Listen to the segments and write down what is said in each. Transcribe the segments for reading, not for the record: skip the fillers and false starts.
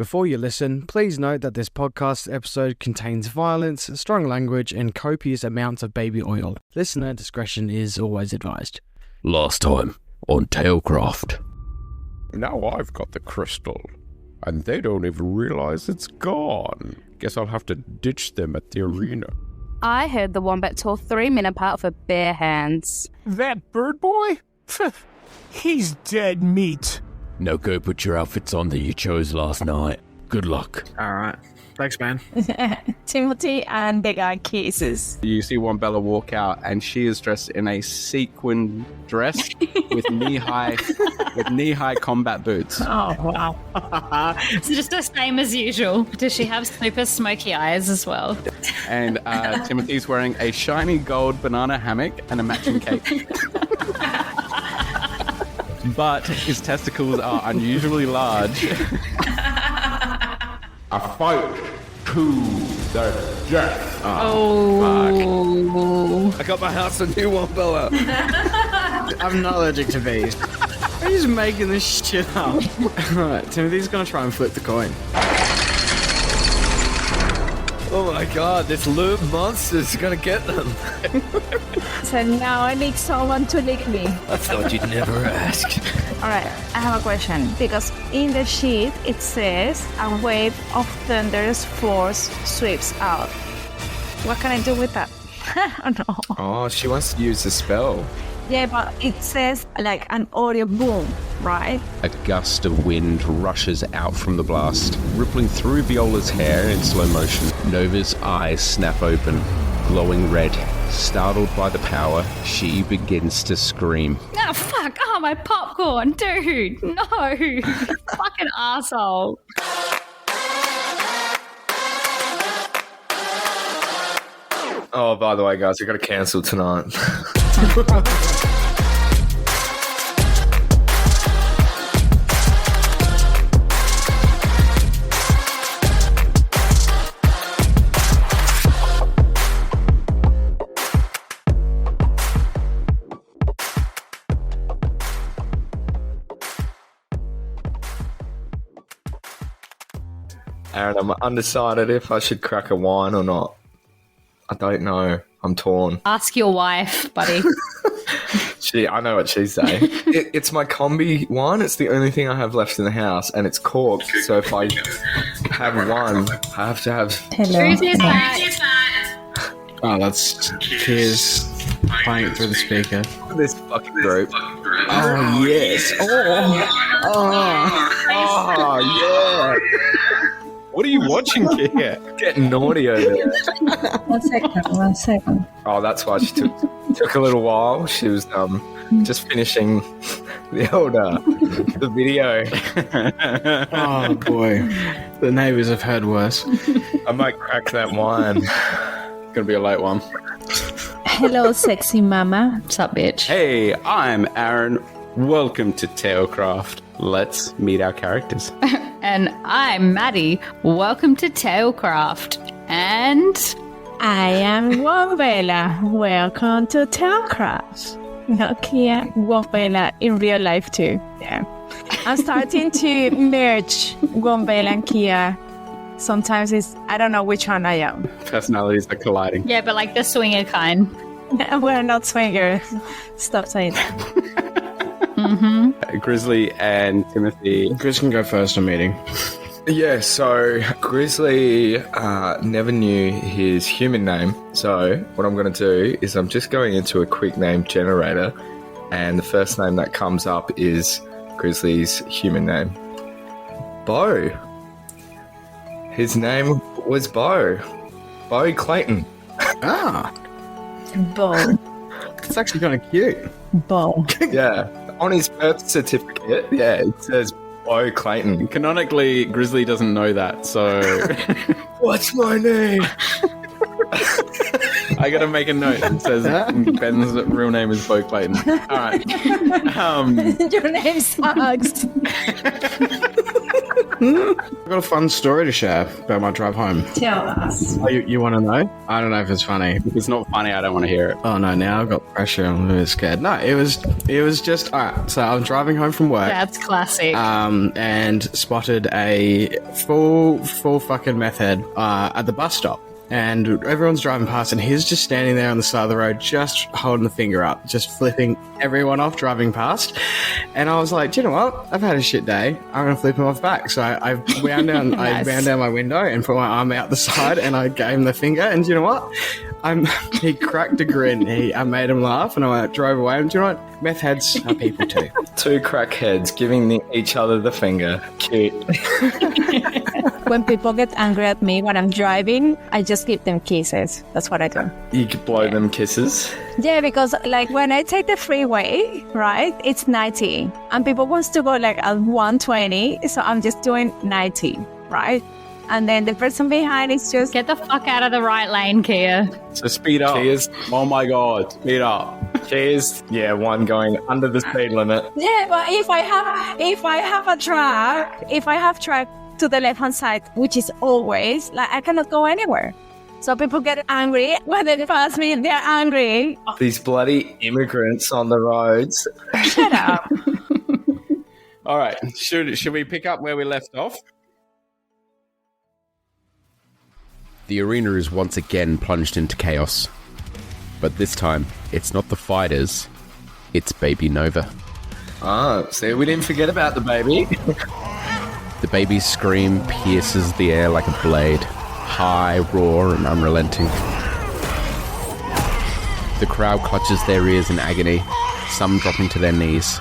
Before you listen, please note that this podcast episode contains violence, strong language, and copious amounts of baby oil. Listener discretion is always advised. Last time on Tailcraft. Now I've got the crystal, and they don't even realize it's gone. Guess I'll have to ditch them at the arena. I heard the wombat tore 3 men apart for bare hands. That bird boy? He's dead meat. Now go put your outfits on that you chose last night. Good luck. All right. Thanks, man. Timothy and Big Eye Kisses. You see Wombella walk out, and she is dressed in a sequin dress with knee-high combat boots. Oh, wow. So just the same as usual. Does she have super smoky eyes as well? And Timothy's wearing a shiny gold banana hammock and a matching cape. But his testicles are unusually large. A fight to the death. Oh. I got my house a new one, Bella. I'm not allergic to bees. I'm just making this shit up. Alright, Timothy's gonna try and flip the coin. Oh my god, this loop monster's gonna get them. So now I need someone to lick me. I thought you'd never ask. Alright, I have a question. Because in the sheet it says a wave of thunderous force sweeps out. What can I do with that? Oh no. Oh, she wants to use the spell. Yeah, but it says like an audio boom, right? A gust of wind rushes out from the blast, rippling through Viola's hair in slow motion. Nova's eyes snap open, glowing red. Startled by the power, she begins to scream. Oh, fuck. Oh, my popcorn. Dude, no. Fucking asshole. Oh, by the way, guys, I got to cancel tonight. Aaron, I'm undecided if I should crack a wine or not. I don't know. I'm torn. Ask your wife, buddy. I know what she's saying. It's my combi wine. It's the only thing I have left in the house, and it's corked. So if I have one, I have to have... Hello. Oh, that's Kia's playing it through the speaker. This fucking group. Oh, yes. Oh, yeah. What are you watching here? Getting naughty over there. One second. Oh, that's why she took a little while. She was just finishing the video. Oh, boy. The neighbours have heard worse. I might crack that wine. Gonna be a late one. Hello, sexy mama. What's up, bitch? Hey, I'm Aaron. Welcome to Tailcraft. Let's meet our characters. And I'm Maddie. Welcome to Tailcraft. And... I am Wombella. Welcome to Tailcraft. No, Kia, Wombella in real life too. Yeah. I'm starting to merge Wombella and Kia. Sometimes I don't know which one I am. Personalities are colliding. yeah, but like the swinger kind. We're not swingers. Stop saying that. Grizzly and Timothy. Chris can go first on meeting. Yeah, so Grizzly never knew his human name. So what I'm going to do is I'm just going into a quick name generator, and the first name that comes up is Grizzly's human name. Bo. His name was Bo. Bo Clayton. Ah, Bo. it's actually kind of cute. Bo. Yeah. On his birth certificate, yeah, it says Bo Clayton. Canonically, Grizzly doesn't know that, so... What's my name? I gotta make a note that says Ben's real name is Bo Clayton. Alright. Your name sucks. I've got a fun story to share about my drive home. Tell us. Oh, you want to know? I don't know if it's funny. If it's not funny, I don't want to hear it. Oh no, now I've got pressure. I'm a bit scared. No, it was just alright. So I'm driving home from work. That's classic. And spotted a full fucking meth head at the bus stop. And everyone's driving past, and he's just standing there on the side of the road, just holding the finger up, just flipping everyone off driving past. And I was like, do you know what? I've had a shit day. I'm going to flip him off back. So I wound down, Nice. I wound down my window and put my arm out the side, and I gave him the finger. And do you know what? He cracked a grin. I made him laugh, and I drove away. And do you know what? Meth heads are people too. Two crackheads giving each other the finger. Cute. When people get angry at me when I'm driving, I just give them kisses. That's what I do. You could blow them kisses. Yeah, because like when I take the freeway, right, it's 90. And people wants to go like at 120. So I'm just doing 90, right? And then the person behind is just... Get the fuck out of the right lane, Kia. So speed up. Cheers. Oh my god, speed up. Cheers. Yeah, one going under the speed limit. Yeah, but if I have track to the left-hand side, which is always, like, I cannot go anywhere. So people get angry when they pass me, they're angry. These bloody immigrants on the roads. Shut up. All right, should we pick up where we left off? The arena is once again plunged into chaos. But this time, it's not the fighters, it's baby Nova. Ah, see, we didn't forget about the baby. The baby's scream pierces the air like a blade, high, raw, and unrelenting. The crowd clutches their ears in agony, some dropping to their knees.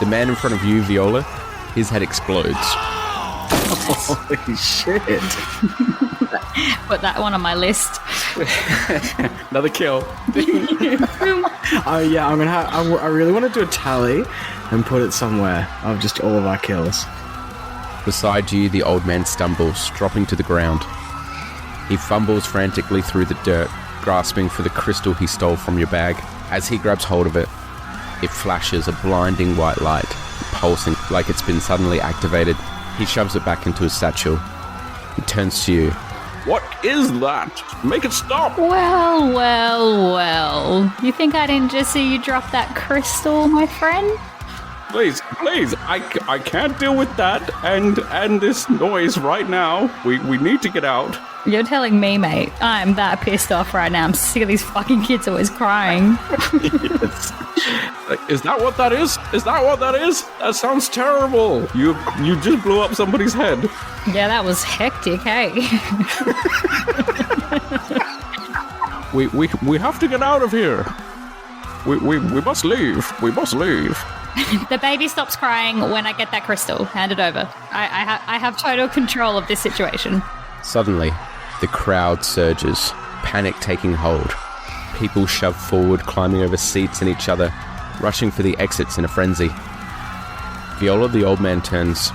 The man in front of you, Viola, his head explodes. Holy shit. Put that one on my list. Another kill. Oh yeah, I really want to do a tally and put it somewhere of just all of our kills. Beside you, the old man stumbles, dropping to the ground. He fumbles frantically through the dirt, grasping for the crystal he stole from your bag. As he grabs hold of it, it flashes a blinding white light, pulsing like it's been suddenly activated. He shoves it back into his satchel. He turns to you. What is that? Make it stop. Well. You think I didn't just see you drop that crystal, my friend? Please, I can't deal with that and this noise right now. We need to get out. You're telling me, mate. I'm that pissed off right now. I'm sick of these fucking kids always crying. Yes. Is that what that is? Is that what that is? That sounds terrible. You just blew up somebody's head. Yeah, that was hectic, hey? We have to get out of here. We must leave. We must leave. The baby stops crying when I get that crystal. Hand it over. I have total control of this situation. Suddenly, the crowd surges, panic taking hold. People shove forward, climbing over seats and each other, rushing for the exits in a frenzy. Viola, the old man, turns,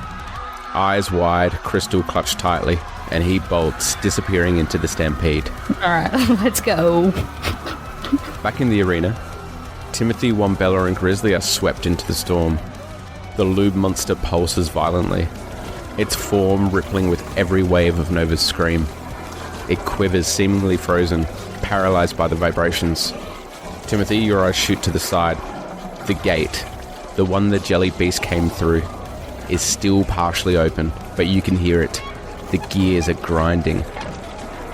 eyes wide, crystal clutched tightly, and he bolts, disappearing into the stampede. Alright, let's go. Back in the arena, Timothy, Wombella, and Grizzly are swept into the storm. The lube monster pulses violently, its form rippling with every wave of Nova's scream. It quivers, seemingly frozen, paralyzed by the vibrations. Timothy, your eyes shoot to the side. The gate, the one the jelly beast came through, is still partially open, but you can hear it. The gears are grinding.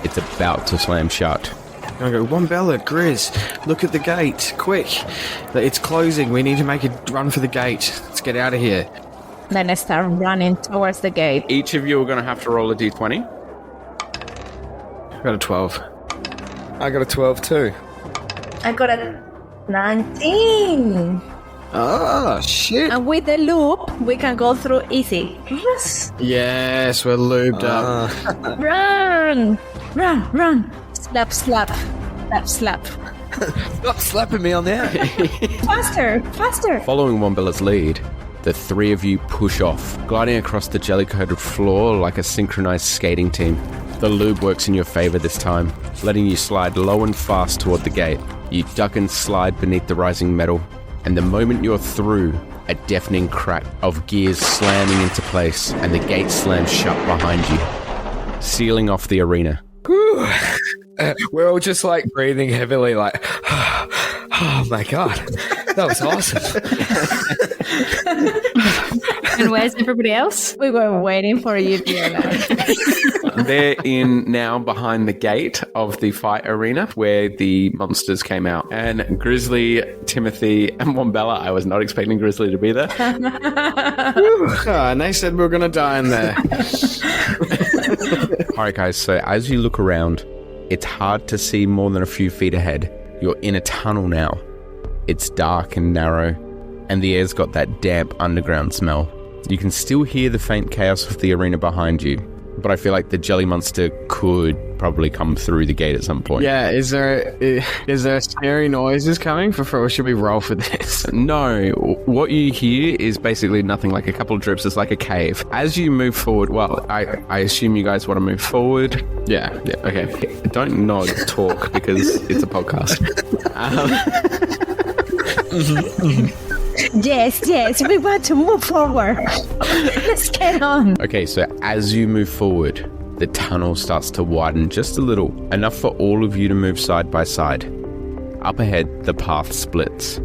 It's about to slam shut. I go, Wombella, Grizz, look at the gate, quick. It's closing, we need to make a run for the gate. Let's get out of here. Then I start running towards the gate. Each of you are going to have to roll a d20. I got a 12. I got a 12 too. I got a 19. Oh, shit. And with the loop, we can go through easy. Yes. Yes, we're lubed up. Run! Run, run. Slap, slap. Slap, slap. Stop slapping me on there. Faster, faster. Following Wombella's lead, the three of you push off, gliding across the jelly-coated floor like a synchronized skating team. The lube works in your favor this time, letting you slide low and fast toward the gate. You duck and slide beneath the rising metal, And the moment you're through, a deafening crack of gears slamming into place, and the gate slams shut behind you, sealing off the arena. We're all just like breathing heavily, like, oh my god, that was awesome. And where's everybody else? We were waiting for you, Diana. They're in now behind the gate of the fight arena where the monsters came out. And Grizzly, Timothy, and Wombella, I was not expecting Grizzly to be there. And they said we were going to die in there. All right, guys, so as you look around, it's hard to see more than a few feet ahead. You're in a tunnel now. It's dark and narrow, and the air's got that damp underground smell. You can still hear the faint chaos of the arena behind you, but I feel like the jelly monster could probably come through the gate at some point. Yeah, is there scary noises coming? Or should we roll for this? No, what you hear is basically nothing, like a couple of drips. It's like a cave. As you move forward, well, I assume you guys want to move forward. Yeah. Okay. Don't nod, talk, because it's a podcast. Yes, we want to move forward. Let's get on. Okay, so as you move forward, the tunnel starts to widen just a little, enough for all of you to move side by side. Up ahead, the path splits.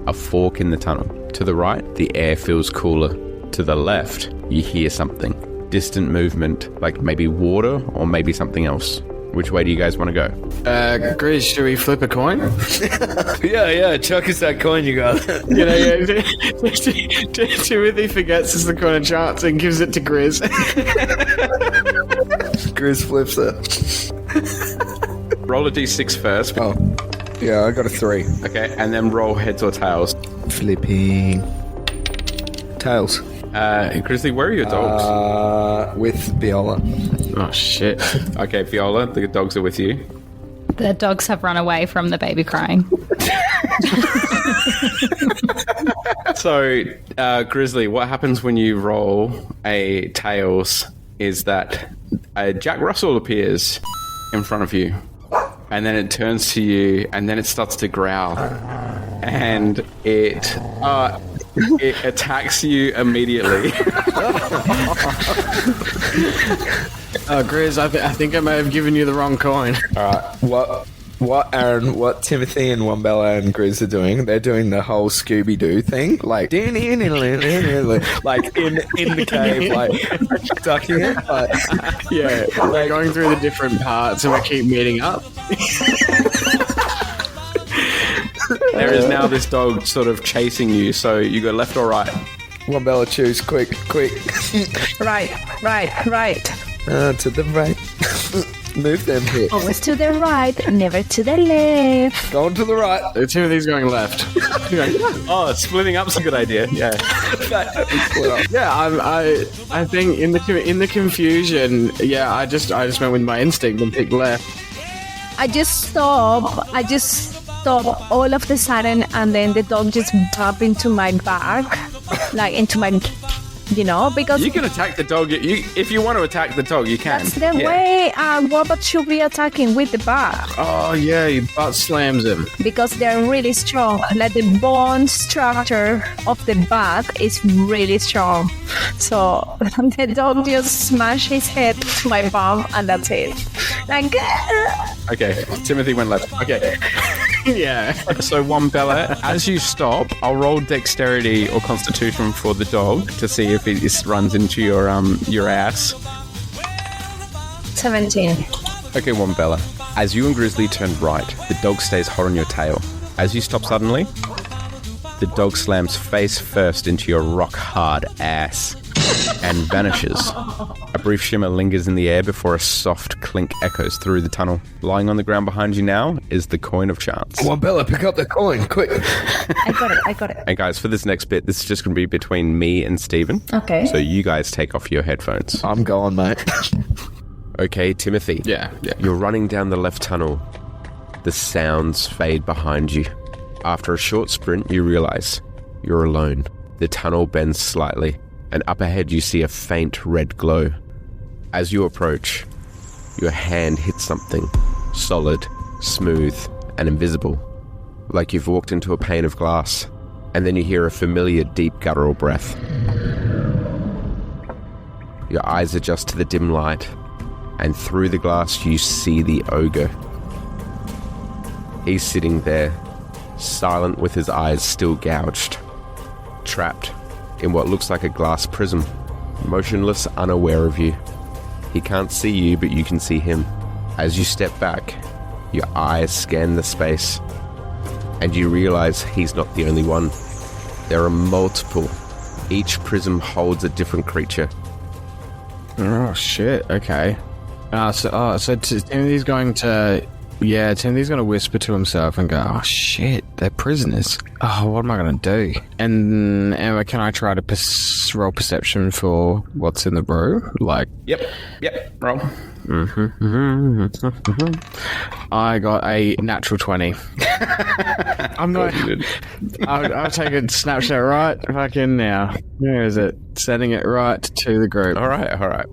A fork in the tunnel. To the right, the air feels cooler. To the left, you hear something. Distant movement, like maybe water or maybe something else. Which way do you guys want to go? Grizz, should we flip a coin? Yeah, chuck us that coin you got. Timothy forgets it's the coin of chance and gives it to Grizz. Grizz flips it. Roll a d6 first. Oh, yeah, I got a 3. Okay, and then roll heads or tails. Flipping. Tails. Grizzly, where are your dogs? With Viola. Oh, shit. Okay, Viola, the dogs are with you. The dogs have run away from the baby crying. So, Grizzly, what happens when you roll a tails is that Jack Russell appears in front of you. And then it turns to you, and then it starts to growl. And it attacks you immediately. Grizz, I think I may have given you the wrong coin. What Aaron, what Timothy and Wombella and Grizz are doing, they're doing the whole Scooby-Doo thing, like like in the cave, like ducking it. Like, Yeah, we're going through the different parts and we keep meeting up. There is now this dog sort of chasing you, so you go left or right. Wombella, choose, quick. Right. To the right. Move them here. Always to the right, never to the left. Going to the right. Timothy's going left. Oh, splitting up's a good idea. Yeah. Yeah, I think in the confusion, yeah, I just went with my instinct and picked left. I just stop all of the sudden, and then the dog just bumped into my back, like into my, because You can attack the dog. If you want to attack the dog, you can. that's the way Robot should be attacking, with the back, Oh, yeah, he butt slams him. because they're really strong. Like the bone structure of the back is really strong. So the dog just smashed his head to my bum, and that's it. Like, Okay, Timothy went left. Okay. Yeah. So, Wombella, as you stop, I'll roll dexterity or constitution for the dog to see if it runs into your ass. 17. Okay, Wombella. As you and Grizzly turn right, the dog stays hot on your tail. As you stop suddenly, the dog slams face first into your rock-hard ass and vanishes. A brief shimmer lingers in the air before a soft clink echoes through the tunnel. Lying on the ground behind you now is the coin of chance. Wombella, pick up the coin, quick. I got it. And guys, for this next bit, this is just going to be between me and Steven. Okay. So you guys take off your headphones. I'm going, mate. Okay, Timothy. Yeah. You're running down the left tunnel. The sounds fade behind you. After a short sprint, you realize you're alone. The tunnel bends slightly, and up ahead you see a faint red glow. As you approach, your hand hits something solid, smooth, and invisible, like you've walked into a pane of glass. and then you hear a familiar deep guttural breath. Your eyes adjust to the dim light, and through the glass you see the ogre. He's sitting there, silent with his eyes still gouged, trapped in what looks like a glass prism, motionless, unaware of you. He can't see you, but you can see him. As you step back, your eyes scan the space, and you realize he's not the only one. There are multiple. Each prism holds a different creature. Oh, shit. Okay. So Timothy's going to... Yeah, Timothy's going to whisper to himself and go, oh, shit, they're prisoners. Oh, what am I going to do? And Emma, can I try to roll perception for what's in the brew? Like... Yep, roll. I got a natural 20. I'm not... I'll take a snapshot right fucking now. Where is it? Sending it right to the group. All right.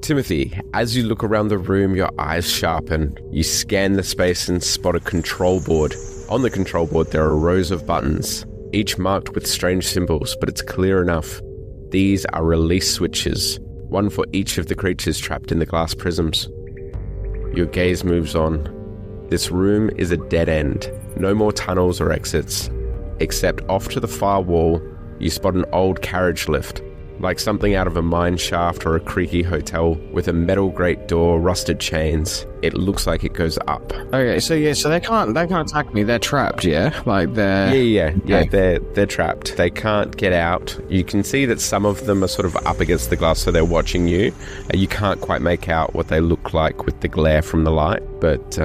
Timothy, as you look around the room, your eyes sharpen. You scan the space and spot a control board. On the control board, there are rows of buttons, each marked with strange symbols, but it's clear enough. These are release switches, one for each of the creatures trapped in the glass prisms. Your gaze moves on. This room is a dead end. No more tunnels or exits. Except off to the far wall, you spot an old carriage lift, like something out of a mine shaft or a creaky hotel, with a metal grate door, rusted chains. It looks like it goes up. Okay, so they can't attack me. They're trapped, yeah? Like they're... Yeah, they're trapped. They can't get out. You can see that some of them are sort of up against the glass, so they're watching you. You can't quite make out what they look like with the glare from the light, but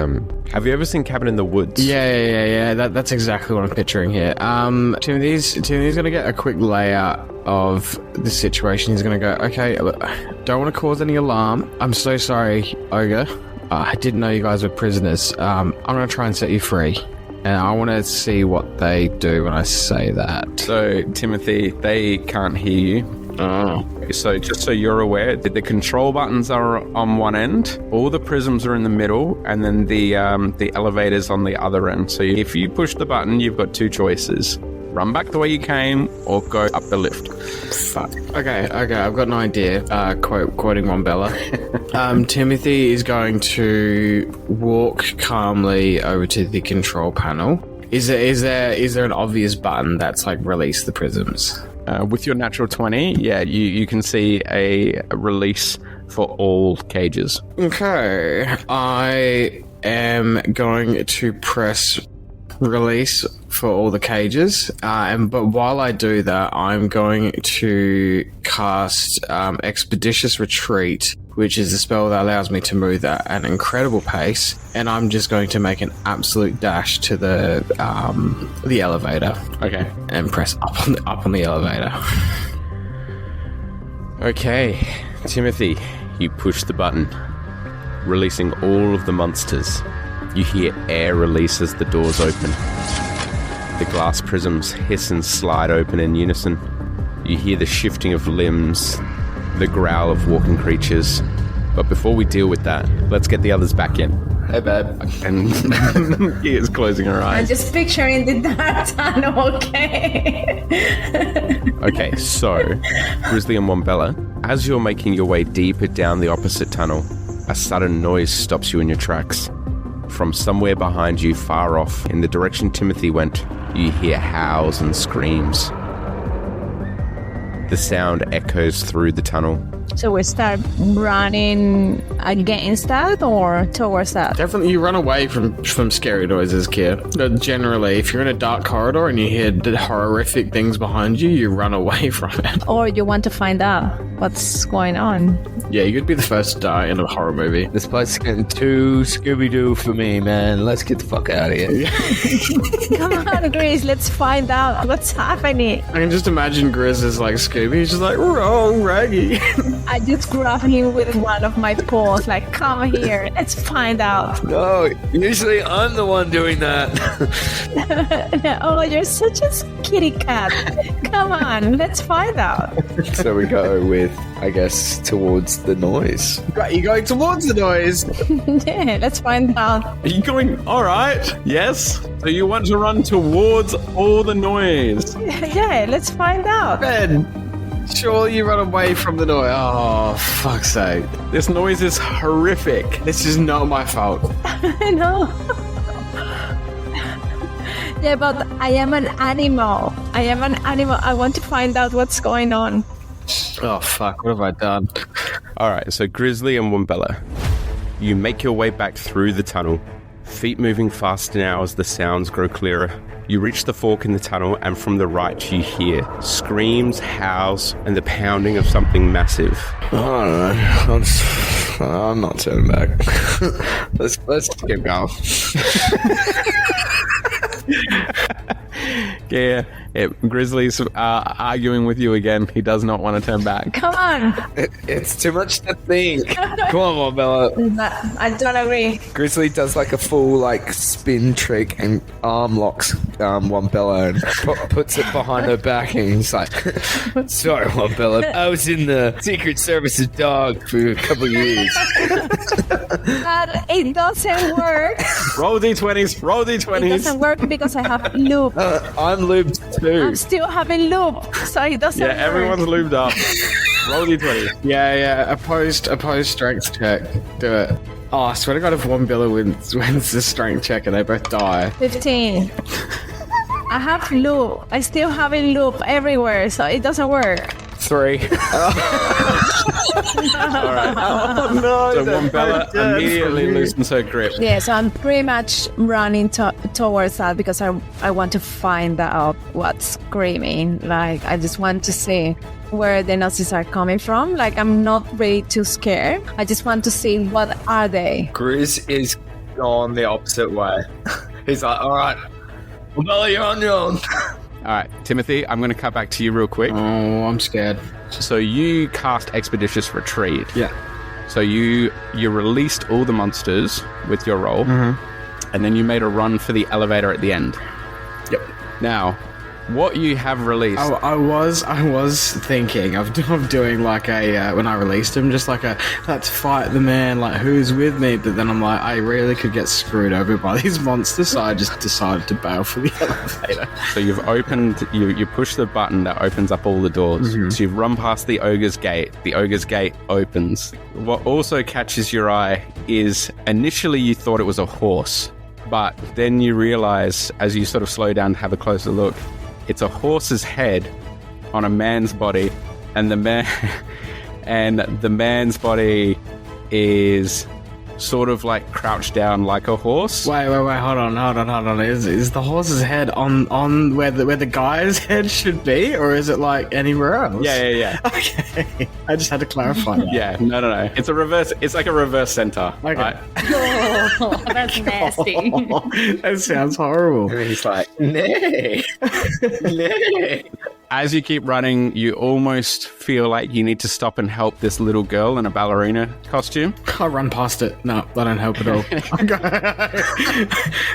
have you ever seen Cabin in the Woods? Yeah. That's exactly what I'm picturing here. Timothy's gonna get a quick layout of the situation. He's gonna go, okay, look, don't want to cause any alarm. I'm so sorry, Ogre. I didn't know you guys were prisoners. I'm gonna try and set you free. And I want to see what they do when I say that. So, Timothy, they can't hear you. Oh. So, just so you're aware, the control buttons are on one end, all the prisms are in the middle, and then the elevator's on the other end. So, if you push the button, you've got two choices. Run back the way you came, or go up the lift. Fuck. Okay, I've got an idea. Quoting Wombella. Timothy is going to walk calmly over to the control panel. Is there an obvious button that's like release the prisms? With your natural 20, yeah, you can see a release for all cages. Okay, I am going to press release for all the cages, but while I do that, I'm going to cast Expeditious Retreat, which is a spell that allows me to move at an incredible pace, and I'm just going to make an absolute dash to the elevator. Okay. And press up on the elevator. Okay, Timothy, you push the button, releasing all of the monsters. You hear air release as the doors open. The glass prisms hiss and slide open in unison. You hear the shifting of limbs, the growl of walking creatures. But before we deal with that, let's get the others back in. Hey, babe. And he is closing her eyes. I'm just picturing the dark tunnel, okay? Okay, so, Grizzly and Wombella, as you're making your way deeper down the opposite tunnel, a sudden noise stops you in your tracks. From somewhere behind you, far off, in the direction Timothy went, you hear howls and screams. The sound echoes through the tunnel. So we start running against that or towards that? Definitely, you run away from scary noises, kid. Generally, if you're in a dark corridor and you hear the horrific things behind you, you run away from it. Or you want to find out what's going on? Yeah, you'd be the first to die in a horror movie. This place is getting too Scooby-Doo for me, man. Let's get the fuck out of here. Come on, Grace, let's find out what's happening. I can just imagine Grizz as like Scooby. He's just like, oh, Raggy. I just grab him with one of my paws, like, come here, let's find out. No, usually I'm the one doing that. Oh, you're such a kitty cat. Come on, let's find out. So we go with, I guess, towards the noise. Right, you're going towards the noise. Yeah, let's find out. Are you going? All right. Yes. So you want to run towards all the noise. Yeah, let's find out. Ben, surely you run away from the noise. Oh, fuck's sake. This noise is horrific. This is not my fault. I know. Yeah, but I am an animal. I want to find out what's going on. Oh, fuck. What have I done? All right, so Grizzly and Wombella, you make your way back through the tunnel, feet moving faster now as the sounds grow clearer. You reach the fork in the tunnel, and from the right you hear screams, howls, and the pounding of something massive. I don't know. I'm not turning back. let's keep going. Yeah, Grizzly's arguing with you again. He does not want to turn back. Come on. It's too much to think. Come on, Bella. I don't agree. Grizzly does like a full like spin trick and arm locks Wombella and puts it behind her back, and he's like, "Sorry, Wombella, I was in the Secret Service's dog for a couple of years." But it doesn't work. Roll d20s. Roll It d20s. doesn't work because I have loop. I'm lubed too. I'm still having loop, so it doesn't Yeah, work. everyone's lubed up. Roll d20s. Yeah. Opposed strength check. Do it. Oh, I swear to God, if Wombella wins the strength check and they both die. 15. I have loop. I still have a loop everywhere, so it doesn't work. 3. So Wombella immediately loosens her grip. Yeah, so I'm pretty much running towards that because I want to find out what's screaming. Like, I just want to see where the Nazis are coming from. Like, I'm not ready to scare. I just want to see what are they. Grizz is gone the opposite way. He's like, all right, Wombella, you're on your own. All right, Timothy, I'm going to cut back to you real quick. Oh, I'm scared. So you cast Expeditious Retreat. Yeah. So you released all the monsters with your roll, and then you made a run for the elevator at the end. Yep. Now, what you have released... I was thinking of doing like a when I released him, just like a let's fight the man, like who's with me. But then I'm like, I really could get screwed over by these monsters, so I just decided to bail for the elevator. So you've opened, you push the button that opens up all the doors. So you've run past the ogre's gate. The ogre's gate opens. What also catches your eye is initially you thought it was a horse, but then you realize as you sort of slow down to have a closer look, it's a horse's head on a man's body, and the man's body is sort of like crouched down like a horse. Wait, hold on. Is the horse's head on where the guy's head should be, or is it like anywhere else? Yeah. Okay, I just had to clarify that. Yeah, no. It's a reverse. It's like a reverse center. Okay. Right? Oh, that's nasty. That sounds horrible. And he's like, nay. As you keep running, you almost feel like you need to stop and help this little girl in a ballerina costume. I run past it. No, I don't help at all.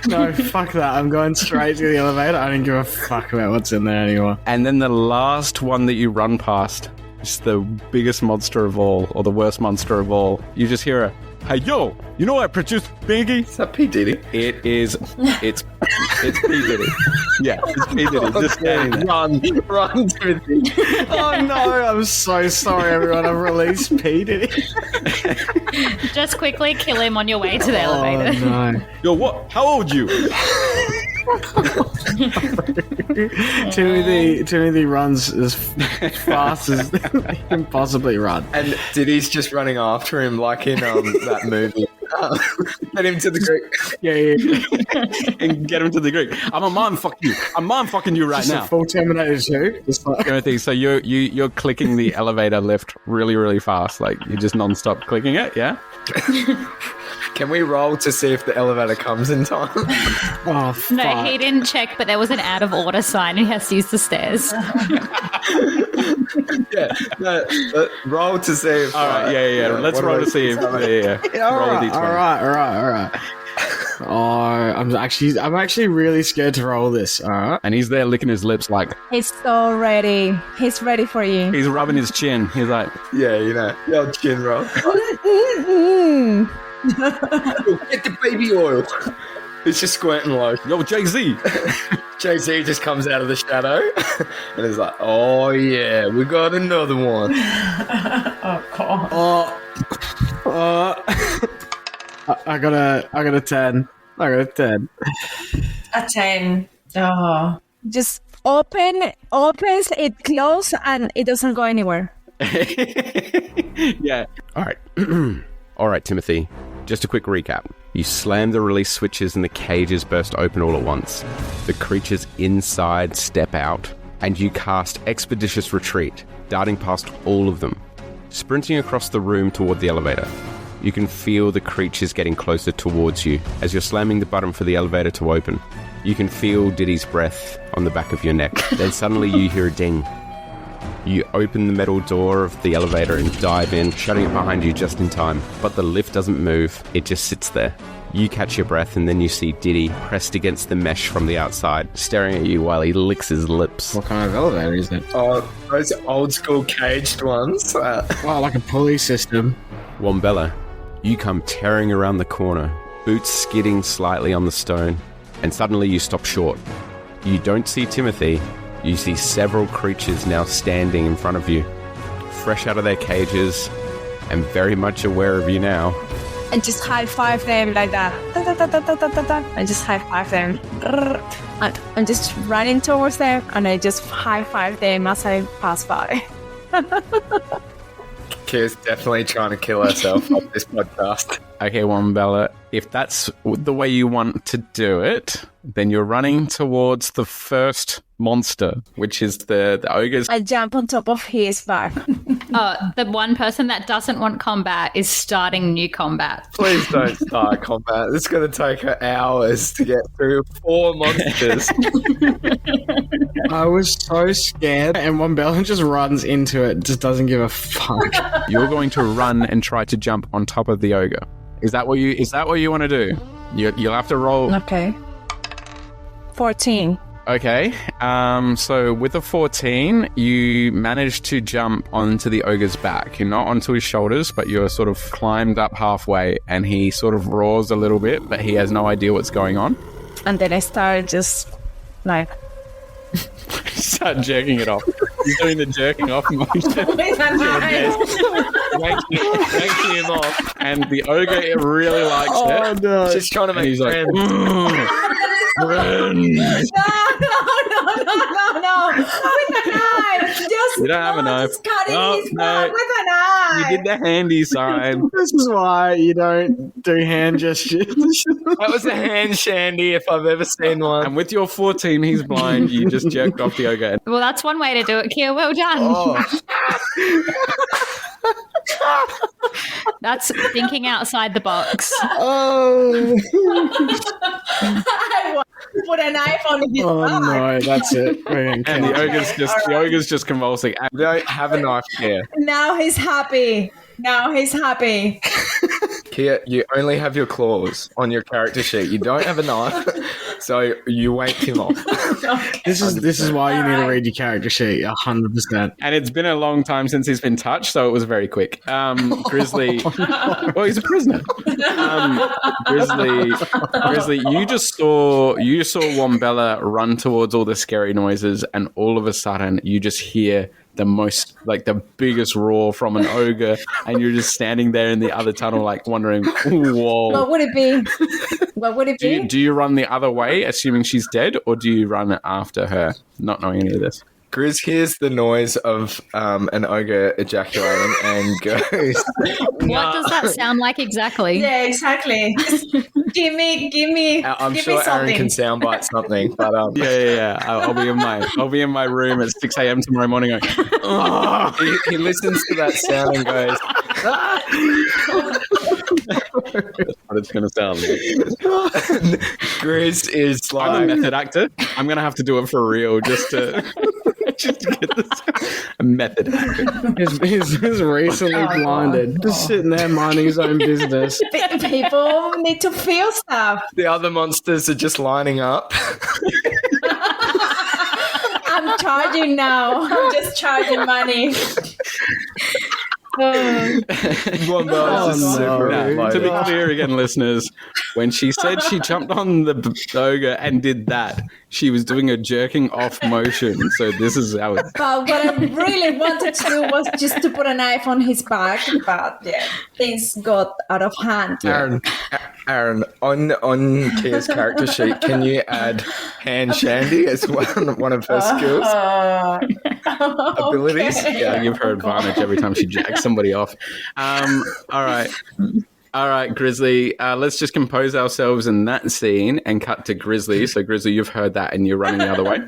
No, fuck that. I'm going straight to the elevator. I don't give a fuck about what's in there anymore. And then the last one that you run past is the biggest monster of all, or the worst monster of all. You just hear a, "Hey, yo, you know I produced Biggie?" Is that P. Diddy? It's P. Diddy. Yeah, it's P. Diddy. Just standing there. Run, Timothy. Oh no, I'm so sorry, everyone. I've released P. Diddy. Just quickly kill him on your way to the Oh elevator. no. Yo, what? How old you? Timothy runs as fast as he can possibly run. And Diddy's just running after him like in that movie. Get him to the Greek. Yeah. And get him to the Greek. I'm fucking you right Just now. a full Terminator 2. Just like, Timothy, so you're clicking the elevator lift really, really fast. Like you're just non-stop clicking it, yeah? Can we roll to see if the elevator comes in time? oh, fuck. No, he didn't check, but there was an out of order sign and he has to use the stairs. Roll to see if... All right, yeah. Let's roll to see if... Yeah. All Roll a right, d20. all right. Oh, I'm actually really scared to roll this. All right. And he's there licking his lips like... He's so ready. He's ready for you. He's rubbing his chin. He's like... Yeah, the old chin roll. Get the baby oil. It's just squirting low. Yo, Jay-Z! Jay-Z just comes out of the shadow and is like, oh yeah, we got another one. Oh, God. I got a 10. I got a 10. A 10. Oh. Just opens, it closes, and it doesn't go anywhere. Yeah. All right. All right, Timothy. Just a quick recap. You slam the release switches and the cages burst open all at once. The creatures inside step out, and you cast Expeditious Retreat, darting past all of them, sprinting across the room toward the elevator. You can feel the creatures getting closer towards you as you're slamming the button for the elevator to open. You can feel Diddy's breath on the back of your neck. Then suddenly you hear a ding. You open the metal door of the elevator and dive in, shutting it behind you just in time. But the lift doesn't move, it just sits there. You catch your breath and then you see Diddy pressed against the mesh from the outside, staring at you while he licks his lips. What kind of elevator is it? Oh, those old school caged ones. Oh, like a pulley system. Wombella, you come tearing around the corner, boots skidding slightly on the stone, and suddenly you stop short. You don't see Timothy. You see several creatures now standing in front of you, fresh out of their cages and very much aware of you now. And just high five them like that. And just high five them. I'm just running towards them, and I just high five them as I pass by. Kira's definitely trying to kill herself on this podcast. Okay, Wombella, if that's the way you want to do it, then you're running towards the first monster, which is the ogres. I jump on top of his back. The one person that doesn't want combat is starting new combat. Please don't start combat. It's going to take her hours to get through 4 monsters. I was so scared, and Wombella just runs into it, just doesn't give a fuck. You're going to run and try to jump on top of the ogre. Is that what you want to do? You'll have to roll. Okay. 14. Okay. So with a 14, you manage to jump onto the ogre's back. You're not onto his shoulders, but you're sort of climbed up halfway, and he sort of roars a little bit, but he has no idea what's going on. And then I start just like... Start jerking it off. He's doing the jerking off motion. Yanking him off. And the ogre really likes it. No. She's trying to make He's like, friends. No. With a knife. Just You don't have a knife. Just cutting Oh, his no. back with a knife. you did the handy sign. This is why you don't do hand gestures. That was a hand shandy if I've ever seen one. And with your 14, he's blind. You just jerked off the ogre. Well, that's one way to do it, Kia. Well done. Oh. That's thinking outside the box. Oh. I want to put a knife on his Oh back. no, that's it. And the ogre's just convulsing. We don't have a knife here. Now he's happy. Kia, you only have your claws on your character sheet. You don't have a knife, so you wank him off. This is why you need to read your character sheet 100%. And it's been a long time since he's been touched, so it was very quick. Grizzly, well, he's a prisoner. Grizzly, you just saw Wombella run towards all the scary noises, and all of a sudden you just hear the biggest roar from an ogre, and you're just standing there in the other tunnel, like wondering, whoa. What would it be? Do you run the other way, assuming she's dead, or do you run after her, not knowing any of this? Grizz hears the noise of an ogre ejaculating and goes, What does that sound like exactly? Yeah, exactly. Just give me. I'm give sure me Aaron something. can soundbite something, but Yeah. I'll be in my room at 6 a.m. tomorrow morning going, oh. he listens to that sound and goes, That's what it's going to sound like. Grizz is I'm a like, method actor. I'm going to have to do it for real just to... Just to get this method. He's recently blinded, just sitting there minding his own business. People need to feel stuff. The other monsters are just lining up. I'm charging now. I'm just charging money. One dollar is super Now, to be loaded. clear again, listeners, when she said she jumped on the ogre and did that, she was doing a jerking off motion. So this is how it. But what I really wanted to do was just to put a knife on his back. But yeah, things got out of hand. Aaron, on Kia's character sheet, can you add hand shandy as one of her skills? Abilities? Yeah, give her advantage every time she jacks somebody off. All right, Grizzly. Let's just compose ourselves in that scene and cut to Grizzly. So, Grizzly, you've heard that and you're running the other way.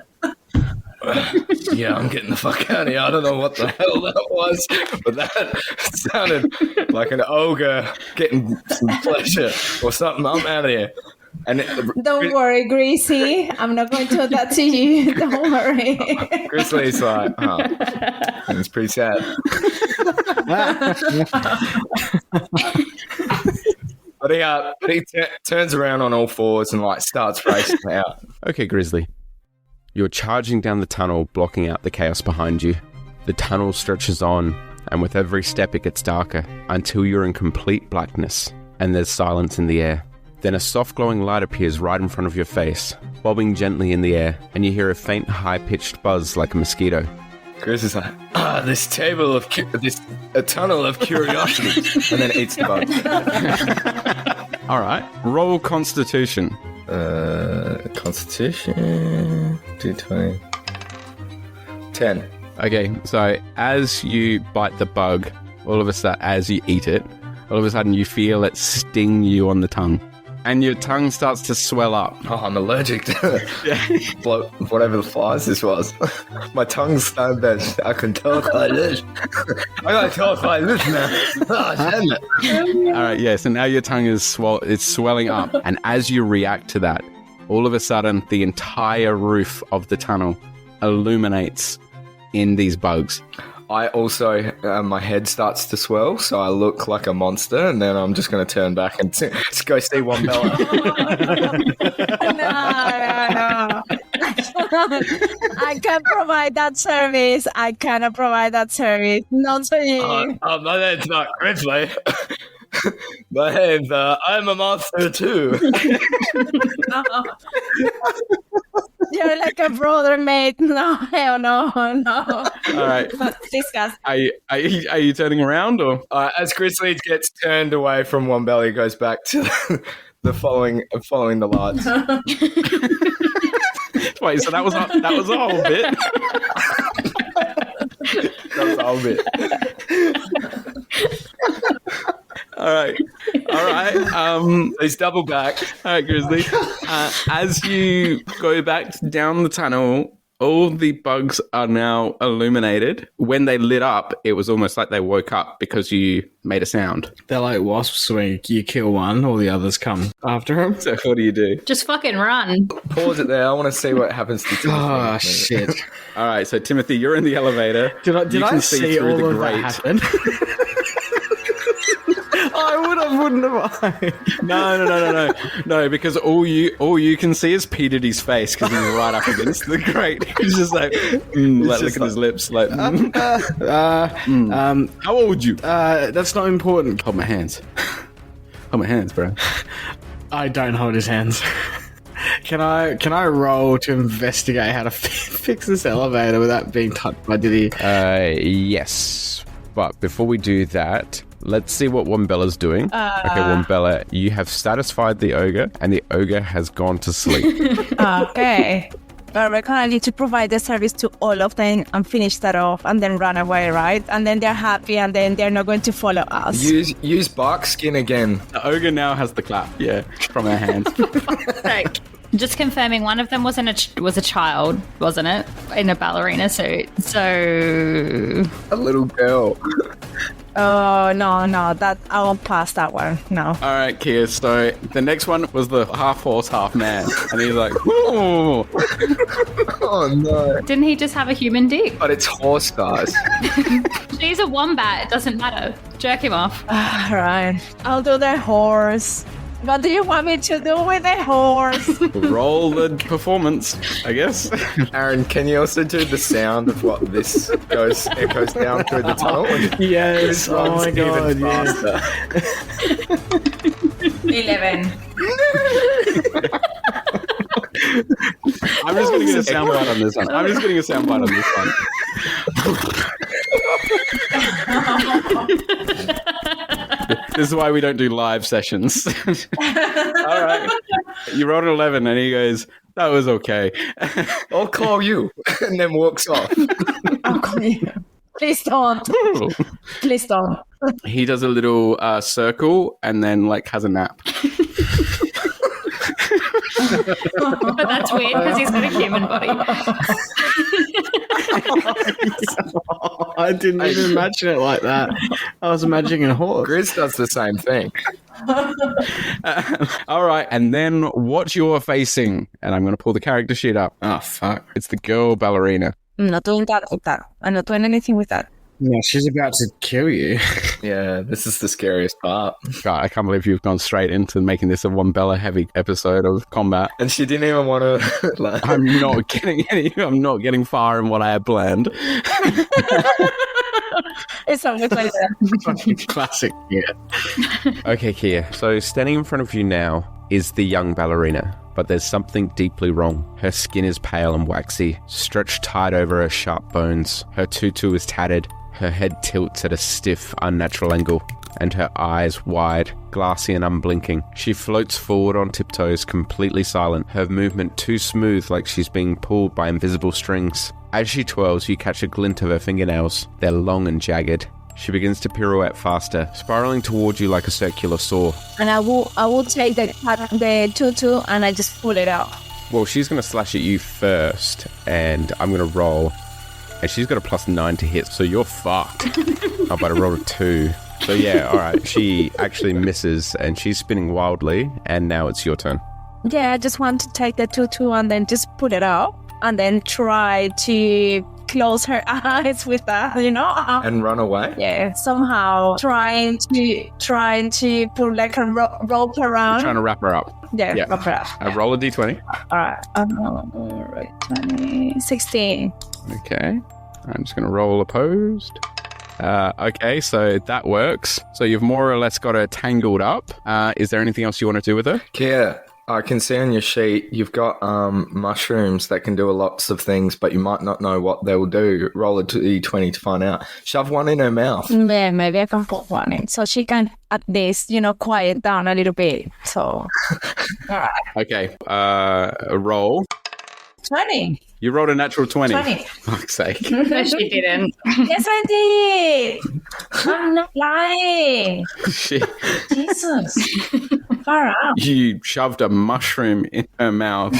Yeah, I'm getting the fuck out of here. I don't know what the hell that was, but that sounded like an ogre getting some pleasure or something. I'm out of here. And Don't worry, Greasy. I'm not going to do that to you. Don't worry. Grizzly's like, oh, it's pretty sad. But he turns around on all fours and like starts racing out. Okay, Grizzly. You're charging down the tunnel, blocking out the chaos behind you. The tunnel stretches on, and with every step it gets darker, until you're in complete blackness, and there's silence in the air. Then a soft glowing light appears right in front of your face, bobbing gently in the air, and you hear a faint, high-pitched buzz like a mosquito. Chris is like, this a tunnel of curiosity, and then eats the bug. All right. Roll Constitution. Constitution, 220, 10. Okay, so as you bite the bug, all of a sudden, as you eat it, all of a sudden you feel it sting you on the tongue. And your tongue starts to swell up. Oh, I'm allergic to whatever the flies this was. My tongue's so bad, I can talk like this. I gotta talk like this now. Oh, damn it. All right, yeah, so now your tongue is it's swelling up. And as you react to that, all of a sudden the entire roof of the tunnel illuminates in these bugs. I also, my head starts to swell, so I look like a monster, and then I'm just going to turn back and go see Wombella. No. I can provide that service. I cannot provide that service. Not for you. My name's not Grizzly. My name's, I'm a monster too. You're like a brother, mate. No, hell no. All right. Disgusting. Are you turning around or? As Grizzly gets turned away from Wombella, he goes back to the following the lights. Wait, so that was the whole bit? That was the whole bit. All right. He's double back. All right, Grizzly. As you go back down the tunnel, all the bugs are now illuminated. When they lit up, it was almost like they woke up because you made a sound. They're like wasps when you kill one, all the others come after him. So what do you do? Just fucking run. Pause it there. I want to see what happens to Timothy. Oh, shit. All right, so Timothy, you're in the elevator. Did I see all of that happen? Wouldn't have I? No, because all you can see is P. Diddy's face because he's right up against the grate. He's just like, looking at his lips, like, How old you? That's not important. Hold my hands. Hold my hands, bro. I don't hold his hands. Can I roll to investigate how to fix this elevator without being touched by Diddy? Yes. But before we do that, let's see what Wombella's doing. Okay, Wombella, you have satisfied the ogre, and the ogre has gone to sleep. Okay. But we're gonna need to provide the service to all of them and finish that off and then run away, right? And then they're happy and then they're not going to follow us. Use bark skin again. The ogre now has the clap, from our hands. Just confirming, one of them was a child, wasn't it? In a ballerina suit. So A little girl. Oh, no, that I won't pass that one. No. All right, Kia. So the next one was the half horse, half man, and he's like, "Ooh." Oh no. didn't he just have a human dick? But it's horse guys. She's a wombat. It doesn't matter. Jerk him off. All right. I'll do the horse. What do you want me to do with the horse? Roll the performance, I guess. Aaron, can you also do the sound of what this echoes down through the tunnel? Yes. Oh my god. Yes. 11. I'm just going to get a soundbite on this one. I'm just getting a soundbite on this one. This is why we don't do live sessions. All right. You rolled an 11 and he goes, that was okay. I'll call you. And then walks off. I'll call you. Please don't. Please don't. He does a little circle and then like has a nap. But that's weird because he's got a human body. I didn't even imagine it like that. I was imagining a horse. Grizz does the same thing. All right. And then what you're facing, and I'm going to pull the character sheet up. Oh, fuck. It's the girl ballerina. I'm not doing that with that. I'm not doing anything with that. Yeah, she's about to kill you. Yeah, this is the scariest part. God, I can't believe you've gone straight into making this a one Bella heavy episode of combat. And she didn't even want to. Like... I'm not getting far in what I had planned. It's always like that. Classic, yeah. Okay, Kia. So standing in front of you now is the young ballerina, but there's something deeply wrong. Her skin is pale and waxy, stretched tight over her sharp bones. Her tutu is tattered. Her head tilts at a stiff, unnatural angle, and her eyes wide, glassy and unblinking. She floats forward on tiptoes, completely silent, her movement too smooth like she's being pulled by invisible strings. As she twirls, you catch a glint of her fingernails. They're long and jagged. She begins to pirouette faster, spiraling toward you like a circular saw. And I will take the tutu and I just pull it out. Well, she's going to slash at you first, and I'm going to roll. And she's got a +9 to hit, so you're fucked. Oh, but I rolled a 2. So yeah, all right. She actually misses, and she's spinning wildly, and now it's your turn. Yeah, I just want to take the tutu and then just pull it out. And then try to close her eyes with that, And run away? Yeah, somehow trying to pull like a rope around. Trying to wrap her up. Yeah. Wrap her up. Roll a d20. All right. 20, 16. Okay. I'm just going to roll opposed. Okay, so that works. So you've more or less got her tangled up. Is there anything else you want to do with her? Kia, I can see on your sheet you've got mushrooms that can do lots of things, but you might not know what they will do. Roll a d20 to find out. Shove one in her mouth. Yeah, maybe I can put one in so she can at least, quiet down a little bit. So, all right. Okay, roll. 20. You rolled a natural 20. 20. Fuck's sake. No, she didn't. Yes, I did. I'm not lying. Shit. Jesus. Far out. You shoved a mushroom in her mouth,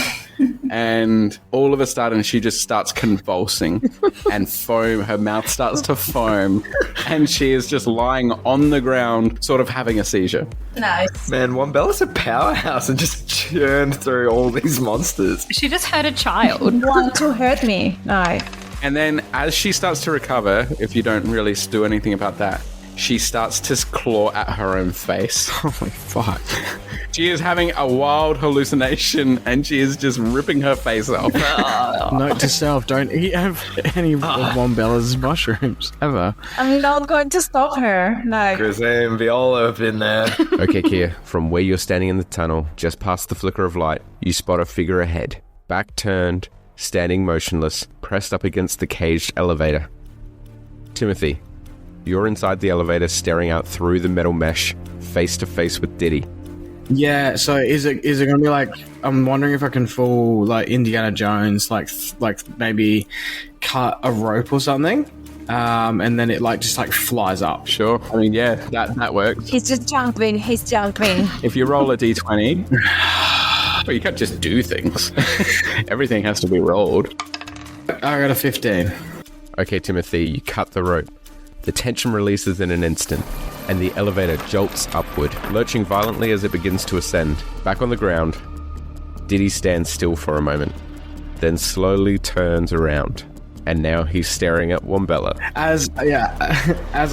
and all of a sudden she just starts convulsing, and foam. Her mouth starts to foam, and she is just lying on the ground, sort of having a seizure. Nice. Man, Wombella's a powerhouse and just churned through all these monsters. She just hurt a child. Want to hurt me? No. And then as she starts to recover, if you don't really do anything about that, she starts to claw at her own face. Oh my fuck. She is having a wild hallucination and she is just ripping her face off. Note to self, don't eat any of Wombella's mushrooms, ever. I'm not going to stop her. Like, Grizzly and Viola have been there. Okay, Kia, from where you're standing in the tunnel, just past the flicker of light, you spot a figure ahead, back turned, standing motionless, pressed up against the caged elevator. Timothy, you're inside the elevator staring out through the metal mesh, face to face with Diddy. Yeah, so is it going to be like, I'm wondering if I can fool like Indiana Jones, like maybe cut a rope or something, and then it just flies up. Sure. I mean, yeah, that works. he's just jumping. He's jumping. If you roll a d20, Well, you can't just do things. Everything has to be rolled. I got a 15. Okay, Timothy, you cut the rope. The tension releases in an instant, and the elevator jolts upward, lurching violently as it begins to ascend. Back on the ground, Diddy stands still for a moment, then slowly turns around, and now he's staring at Wombella. As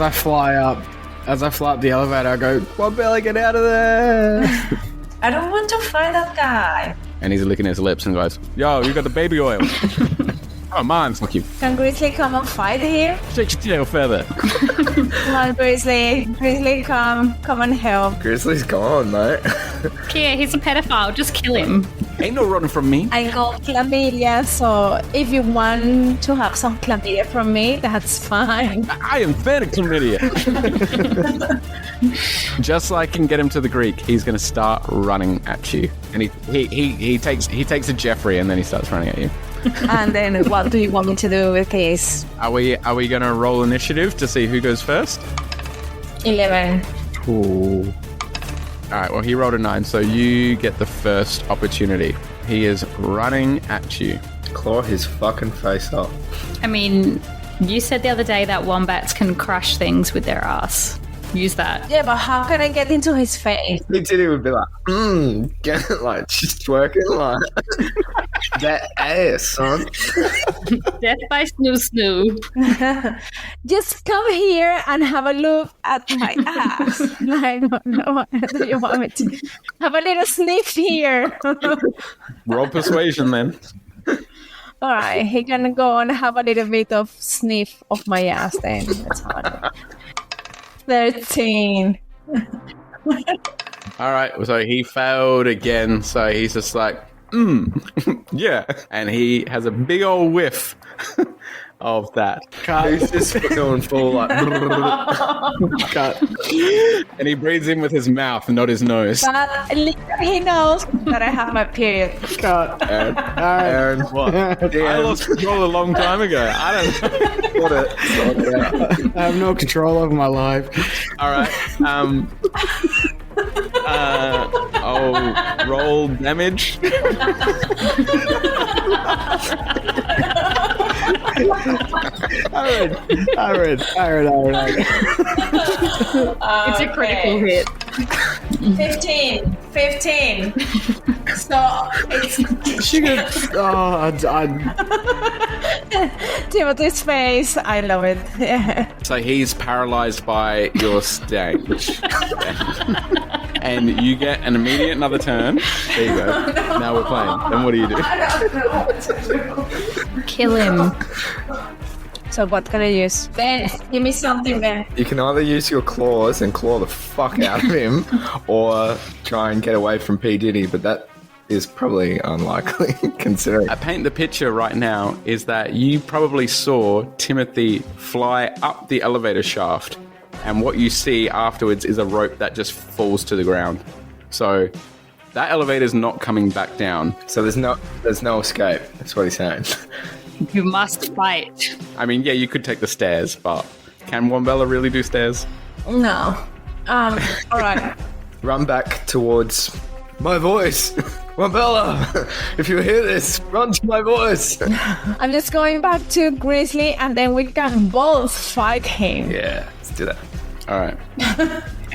I fly up the elevator, I go, Wombella, get out of there! I don't want to fight that guy. And he's licking his lips and goes, yo, you got the baby oil. Oh, mine, fuck you. Can Grizzly come and fight here? Shake your tail feather. Come on, Grizzly. Grizzly, come and help. Grizzly's gone, mate. Kia, he's a pedophile. Just kill him. Ain't no running from me. I got chlamydia, so if you want to have some chlamydia from me, that's fine. I am fed of chlamydia. Just so I can get him to the Greek, he's going to start running at you. And he takes a Jeffrey and then he starts running at you. And then what do you want me to do with this? Are we going to roll initiative to see who goes first? 11. Ooh. All right, well, he rolled a 9, so you get the first opportunity. He is running at you. Claw his fucking face up. I mean, you said the other day that wombats can crush things with their ass. Use that. Yeah, but how can I get into his face? Diddy would be like, get it, like, just twerking, like, that ass, son. Death by snoo snoo. Just come here and have a look at my ass. I don't know what do you want me to have a little sniff here. Roll persuasion, then. All right, he can go and have a little bit of sniff of my ass then. Let's have a look. 13. All right, so he failed again, so he's just like, yeah. And he has a big old whiff of that. He's just going full, like, Cut. And he breathes in with his mouth and not his nose. But he knows that I have my period. Cut. Aaron, what? I lost control a long time ago. I don't know. I have no control over my life. All right. I'll roll damage. Aaron. It's a critical hit. 15. So it's She could. Oh, Timothy's face. I love it. Yeah. So he's paralyzed by your stench. And you get an immediate another turn. There you go. Now we're playing. Then what do you do? I don't know what to do. Kill him. So what can I use? Ben, give me something, Ben. You can either use your claws and claw the fuck out of him, or try and get away from P. Diddy, but that is probably unlikely, considering. I paint the picture right now is that you probably saw Timothy fly up the elevator shaft, and what you see afterwards is a rope that just falls to the ground. So that elevator's not coming back down. So there's no escape. That's what he's saying. You must fight. I mean, yeah, you could take the stairs, but can Wombella really do stairs? No. All right. Run back towards my voice. Wombella, if you hear this, run to my voice. I'm just going back to Grizzly and then we can both fight him. Yeah, let's do that. All right.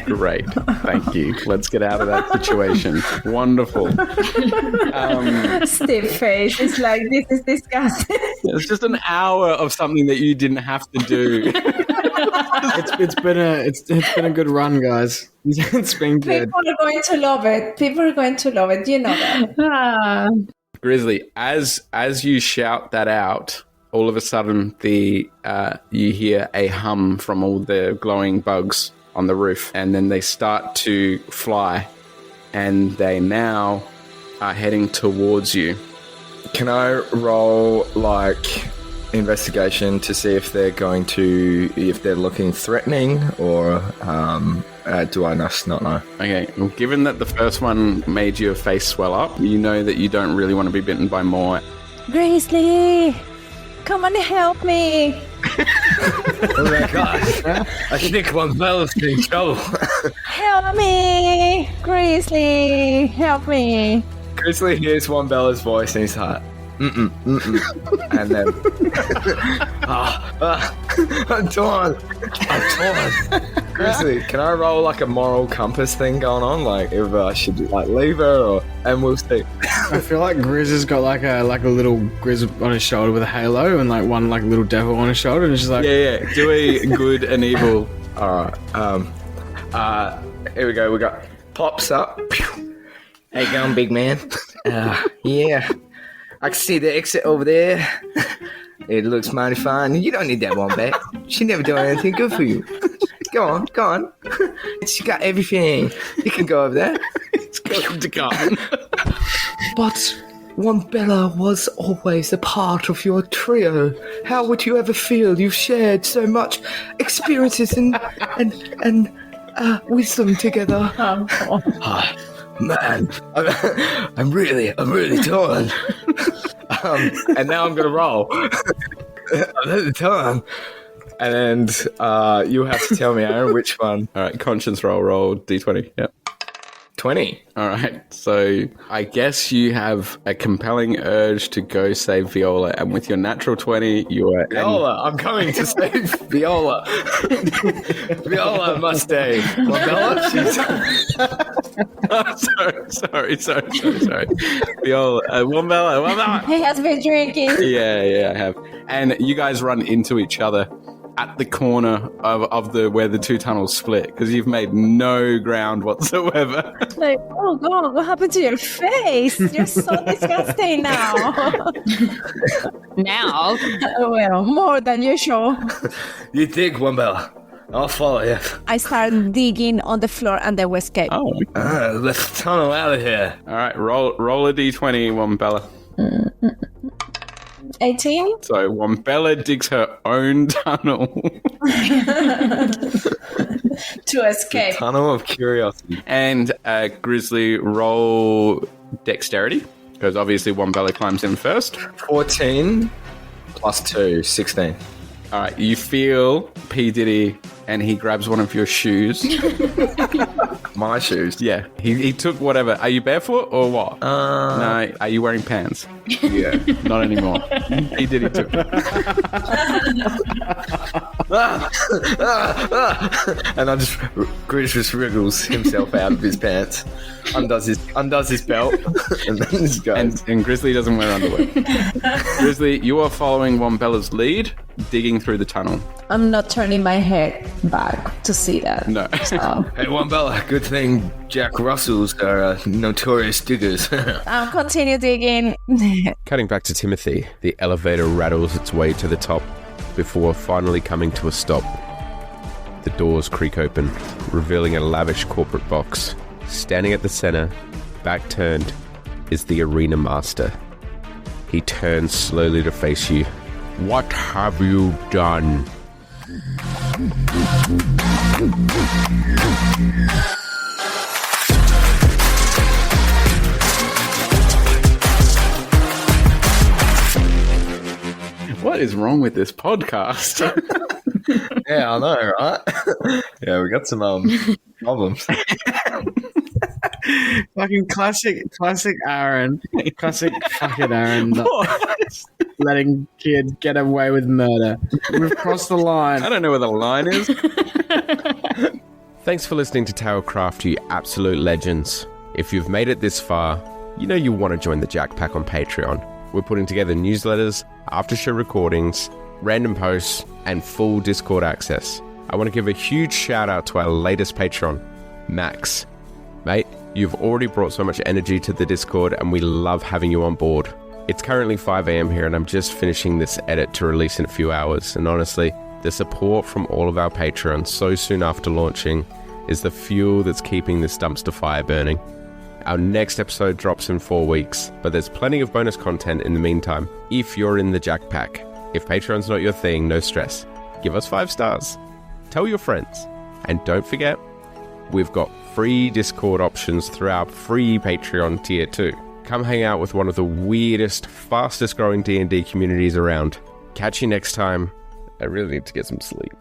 Great. Thank you. Let's get out of that situation. Wonderful. Steve face. It's like, this is disgusting. It's just an hour of something that you didn't have to do. it's been a good run, guys. It's been good. People are going to love it. You know that. Grizzly, as you shout that out, all of a sudden you hear a hum from all the glowing bugs on the roof, and then they start to fly, and they now are heading towards you. Can I roll, like, investigation to see if they're looking threatening, or do I just not know? Okay, well, given that the first one made your face swell up, you know that you don't really want to be bitten by more. Grizzly, come and help me. Oh my gosh. I think Wombella's in trouble. Help me, Grizzly, help me. Grizzly hears Wombella's voice and he's like, and then, I'm torn. Grizzly, can I roll like a moral compass thing going on? Like if I should like leave her or, and we'll see. I feel like Grizz has got like a little Grizz on his shoulder with a halo and like one like little devil on his shoulder and it's just like Yeah. Do a good and evil. All right. Here we go. We got pops up. How you going, big man? Yeah. I can see the exit over there. It looks mighty fine. You don't need that one back. She never done anything good for you. Go on. She got everything. You can go over there. It's going to go. But Wombella was always a part of your trio. How would you ever feel? You've shared so much experiences and wisdom together. Man, I'm really torn. And now I'm gonna roll. I'm really torn. And you have to tell me, Aaron, which one. All right, conscience roll D20. Yep. 20. All right, so I guess you have a compelling urge to go save Viola, and with your natural 20, you are... Viola, I'm coming to save Viola. Viola must stay. Wombella, sorry. Viola, Wombella. He has been drinking. Yeah, I have. And you guys run into each other at the corner of the where the two tunnels split because you've made no ground whatsoever. Like, oh God, what happened to your face? You're so disgusting now. Now, Well, more than usual. You dig, Wombella. I'll follow you. I start digging on the floor and then we escape. Oh, Let's tunnel out of here. all right. Roll a d20, Wombella. 18? So Wombella digs her own tunnel. To escape. Tunnel of curiosity. And Grizzly, roll dexterity because obviously Wombella climbs in first. 14 plus 2, 16. All right, you feel P. Diddy and he grabs one of your shoes. My shoes. Yeah, he took whatever. Are you barefoot or what? No, are you wearing pants? Yeah. Not anymore. P. Diddy took it. And Grizz just wriggles himself out of his pants, undoes his belt, and then just goes. And Grizzly doesn't wear underwear. Grizzly, you are following Wombella's lead, digging through the tunnel. I'm not turning my head back to see that. No. Hey, Wombella, good thing Jack Russells are notorious diggers. I'll continue digging. Cutting back to Timothy, the elevator rattles its way to the top before finally coming to a stop. The doors creak open, revealing a lavish corporate box. Standing at the center, back turned, is the arena master. He turns slowly to face you. What have you done? What is wrong with this podcast? Yeah, I know, right? Yeah, we got some problems. fucking classic Aaron. Classic fucking Aaron. Letting kids get away with murder. We've crossed the line. I don't know where the line is. Thanks for listening to Towercraft, you absolute legends. If you've made it this far, you know you want to join the Jack Pack on Patreon. We're putting together newsletters, after-show recordings, random posts, and full Discord access. I want to give a huge shout-out to our latest patron, Max. Mate, you've already brought so much energy to the Discord, and we love having you on board. It's currently 5 a.m. here, and I'm just finishing this edit to release in a few hours. And honestly, the support from all of our patrons so soon after launching is the fuel that's keeping this dumpster fire burning. Our next episode drops in 4 weeks, but there's plenty of bonus content in the meantime, if you're in the Jack Pack. If Patreon's not your thing, no stress. Give us 5 stars. Tell your friends. And don't forget, we've got free Discord options through our free Patreon tier too. Come hang out with one of the weirdest, fastest growing D&D communities around. Catch you next time. I really need to get some sleep.